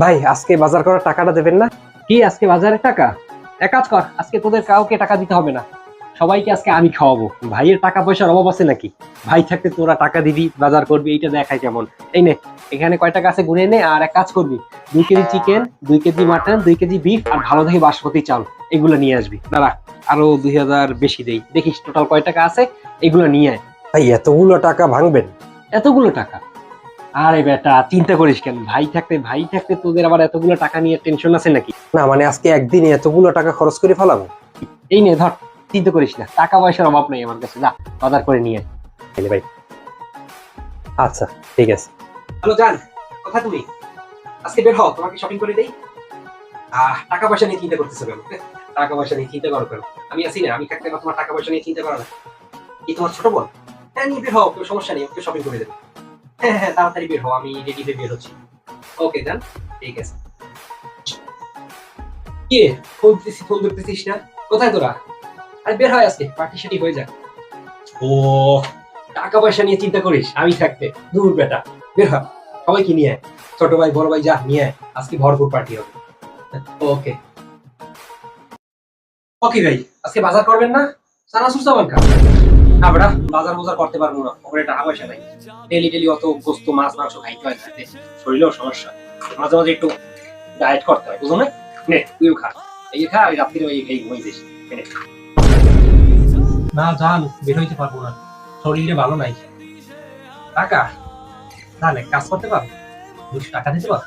ভাই আজকে বাজার করার টাকাটা দেবেন না? কি আজকে বাজারে টাকা? এক কাজ কর, আজকে তোদের কাউকে টাকা দিতে হবে না, সবাইকে আজকে আমি খাওয়াবো। ভাইয়ের টাকা পয়সার অভাব আছে নাকি? ভাই থাকতে তোরা টাকা দিবি, বাজার করবি, এইটা দেখাই কেমন। এই নে, এখানে কয় টাকা আছে গুনে নে। আর এক কাজ করবি, 2 KG chicken, 2 KG mutton, 2 KG beef আর ভালো দেখে বাসমতি চাল, এগুলো নিয়ে আসবি। দাঁড়া, আরো 2000 বেশি দেই, দেখিস টোটাল কয় টাকা আছে, এগুলো নিয়ে আয়। ভাই এতগুলো টাকা ভাঙবেন? এতগুলো টাকা? আরে বেটা, চিন্তা করিস কেন? ভাই থাকতে তোদের আবার এতগুলো টাকা নিয়ে টেনশন আছে নাকি? না মানে আজকে একদিনে এতগুলো টাকা খরচ করে ফেলাবো? এই নে ধর, চিন্তা করিস না, টাকা পয়সার অভাব নেই আমার কাছে, যা বাজার করে নিয়ে আয়। তাইলে ভাই আচ্ছা ঠিক আছে। হ্যালো জান, কোথায় তুমি? আজকে বের হও, তোমাকে শপিং করে দেই। টাকা পয়সা নিয়ে চিন্তা করতেছো কেন? টাকা পয়সা নিয়ে চিন্তা করো কেন? আমি আছি না, আমি থাকতে তোমার টাকা পয়সা নিয়ে চিন্তা করো না। কি তোমার ছোট বোন? হ্যাঁ নিয়ে বের হও, কোনো সমস্যা নেই, ওকে শপিং করে দেবো। হ্যাঁ হ্যাঁ, তাড়াতাড়ি বের হও, আমি রেডি হয়ে বের হচ্ছি। ওকে জান, ঠিক আছে। কি রে, ফোন ধরতেছিস না? কোথায় তোরা? আরে বের হয়, আজকে পার্টি সার্টি হয়ে যাক। ও, টাকা পয়সা নিয়ে চিন্তা করিস আমি থাকতে? দূর বেটা, বের হয়, সবাইকে নিয়ে আয়। ছোট ভাই বড় ভাই যা নিয়ে আয়, আজকে ভরপুর পার্টি হবে। ওকে ওকে ভাই, আজকে বাজার করবেন না? চানাচুর চাবান খা। না বেটা, বাজার বাজার করতে পারবো না, ওপরে টাকা পয়সা নাই। ডেলি ডেলি অত গোস্ত মাছ মাংস খাইতে হয়, খাইতে শরীরেও সমস্যা। মাঝে মাঝে একটু ডায়েট করতে হয়, বুঝো না? নে তুইও খা, এই খা, ওই রাত্রিরে এই ঘুমাই দিস। না জান, বের হইতে পারবো না, শরীরে ভালো নাই। টাকা? তাহলে কাজ করতে পারবো, 200 টাকা দিতে পারবো?